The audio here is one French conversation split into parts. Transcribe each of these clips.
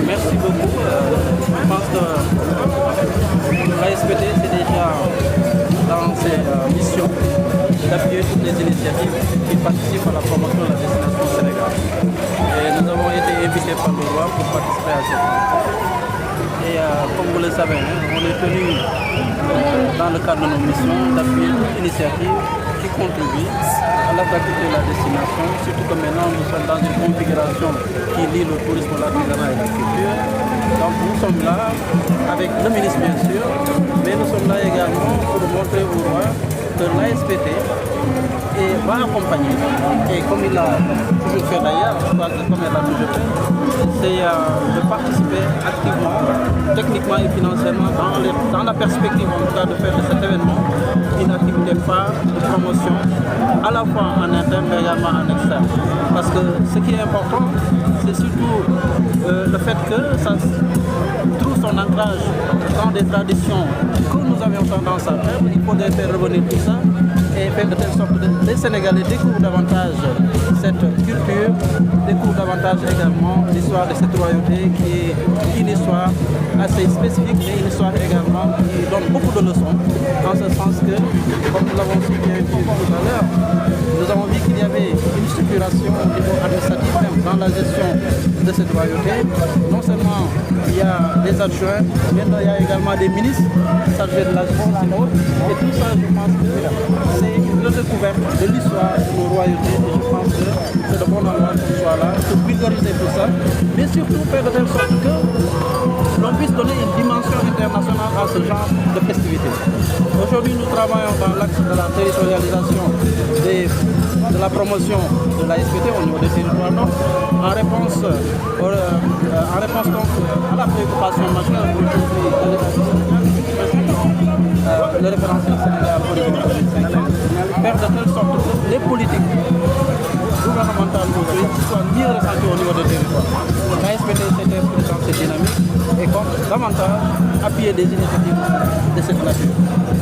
Merci beaucoup. Je pense que l'ASPT, c'est déjà dans ses missions d'appuyer toutes les initiatives qui participent à la promotion de la destination au Sénégal. Et nous avons été invités par le roi pour participer à cette rencontre. Et comme vous le savez, on est tenu dans le cadre de nos missions d'appuyer toute initiative qui contribue à l'attractivité de la destination, surtout que maintenant nous sommes dans une configuration qui lie le tourisme, l'artisanat et la culture. Donc nous sommes là avec le ministre bien sûr, mais nous sommes là également pour montrer au roi que l'ASPT va accompagner. Et comme il l'a toujours fait d'ailleurs, je crois que comme elle l'a toujours fait, c'est de participer activement, techniquement et financièrement dans la perspective en tout cas de faire de cet événement une activité phare de promotion à la fois en interne mais également en externe. Parce que ce qui est important, c'est surtout le fait que ça trouve son ancrage dans des traditions que nous avions tendance à faire. Il faudrait faire revenir tout ça et faire de telle sorte que les Sénégalais découvrent davantage cette culture, découvrent davantage également l'histoire de cette royauté qui est une histoire assez spécifique mais une histoire également qui donne beaucoup de leçons, en ce sens que, comme nous l'avons si bien dit tout à l'heure, nous avons vu qu'il y avait une structuration au niveau administratif même dans la gestion de cette royauté. Non seulement il y a des adjoints, mais il y a également des ministres chargés de la justice et autres. Et tout ça, je pense que c'est une redécouverte de l'histoire de nos royautés. Et je pense que c'est le bon endroit qu'on soit là, pour vulgariser tout ça, mais surtout faire de telle sorte que l'on puisse donner une dimension internationale à ce genre de festivités. Aujourd'hui, nous travaillons dans l'axe de la territorialisation de la promotion de la SPT au niveau des territoires nord, en réponse donc à la préoccupation majeure aujourd'hui de l'État du Sénégal, le référentiel Sénégal pour les 2050, faire de telle sorte que les politiques gouvernementales aujourd'hui soient mieux ressenties au niveau des territoires. La SPT s'est inscrite dans cette dynamique et compte davantage appuyer des initiatives de cette nature.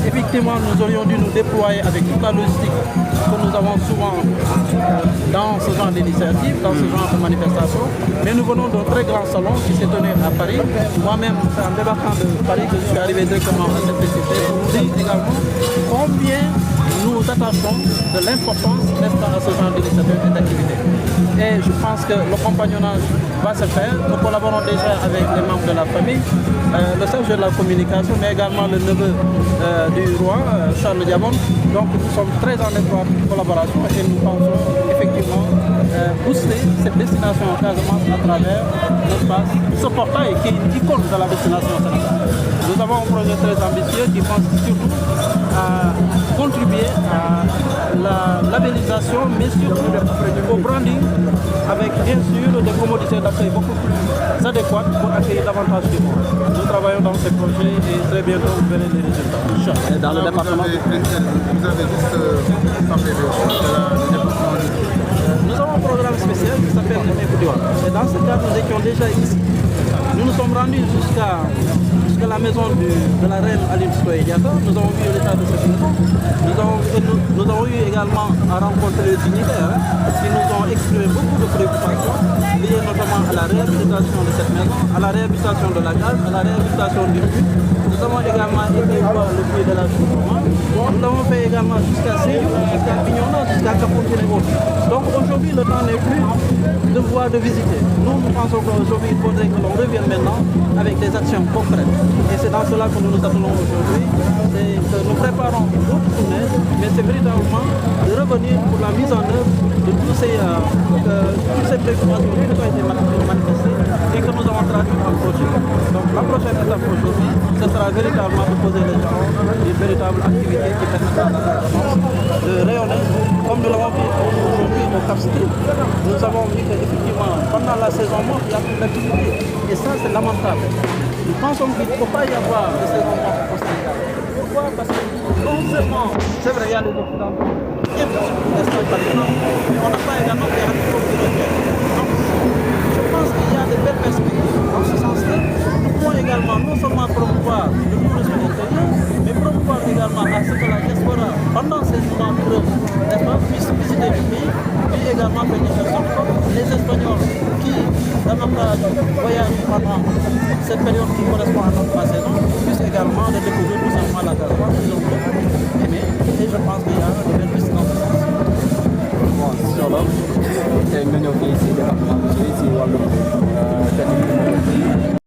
Effectivement, nous aurions dû nous déployer avec toute la logistique que nous avons souvent dans ce genre d'initiative, dans ce genre de manifestation, mais nous venons d'un très grand salon qui s'est tenu à Paris. Moi-même, c'est en débarquant de Paris que je suis arrivé directement à cette festivité pour vous dire également combien nous attachons de l'importance, n'est-ce pas, à ce genre d'initiative et d'activité. Et je pense que le compagnonnage va se faire. Nous collaborons déjà avec les membres de la famille, le chargé de la communication, mais également le neveu du roi, Charles Diamond. Donc nous sommes très en étroite collaboration et nous pensons effectivement booster cette destination en Casamance à travers l'espace, ce portail qui est une icône de la destination au Sénégal. Nous avons un projet très ambitieux qui pense surtout à contribuer à la labellisation, mais surtout au branding, avec bien sûr des commodités d'accueil beaucoup plus adéquates pour accueillir davantage de monde. Nous travaillons dans ces projets et très bientôt vous verrez les résultats. Et dans le département, vous avez juste parlé du département. Nous avons un programme spécial qui s'appelle le Mékoudiwa. Et dans ce cadre, nous étions déjà ici. Nous nous sommes rendus jusqu'à la maison de la reine Aline Sitoé Diatta. Nous avons vu l'état de cette maison. Nous avons eu également à rencontrer les dignitaires qui nous ont exprimé beaucoup de préoccupations liées notamment à la réhabilitation de cette maison, à la réhabilitation de la case, à la réhabilitation du puits. Nous avons également été voir le puits de la Choukouma. Nous l'avons fait également jusqu'à Séyou, jusqu'à Pignona, jusqu'à Capontine et autres. Donc aujourd'hui, le temps n'est plus de voir, de visiter. Nous pensons qu'aujourd'hui, il faudrait que l'on revienne maintenant avec des actions concrètes. Et c'est dans cela que nous nous attelons aujourd'hui. C'est que nous préparons une autre tournée, mais c'est véritablement de revenir pour la mise en œuvre de tous ces préoccupations qui ont été manifestées et que nous avons traduites en projet. Donc la prochaine étape aujourd'hui, ce sera véritablement de poser les gens une véritable activité qui permettra de rayonner comme nous l'avons fait aujourd'hui au Cap Skirring. Nous avons vu qu'effectivement, pendant la saison morte, il y a plus d'activité. Et ça, c'est lamentable. Nous pensons qu'il ne faut pas y avoir de saison morte au Sénégal. Pourquoi? Parce que non seulement, c'est vrai, il y a des occidentaux qui aiment l'espace patrimonial, mais on n'a pas également des radios qui reviennent. Donc, je pense qu'il y a de belles perspectives. Dans ce sens-là, nous pouvons également non seulement promouvoir le tourisme intérieur, mais promouvoir également à ce que la diaspora, pendant ces moments creux, n'est-ce pas, puisse visiter le pays, puis également faire des personnes comme les Espagnols qui, dans ma voyagent pendant cette période qui correspond à notre saison, puissent également de découvrir tout simplement la Casamance. Ils ont beaucoup aimé et je pense qu'il y a de belles destinations. bon solo te nga ñëw fii si département bi si wàllu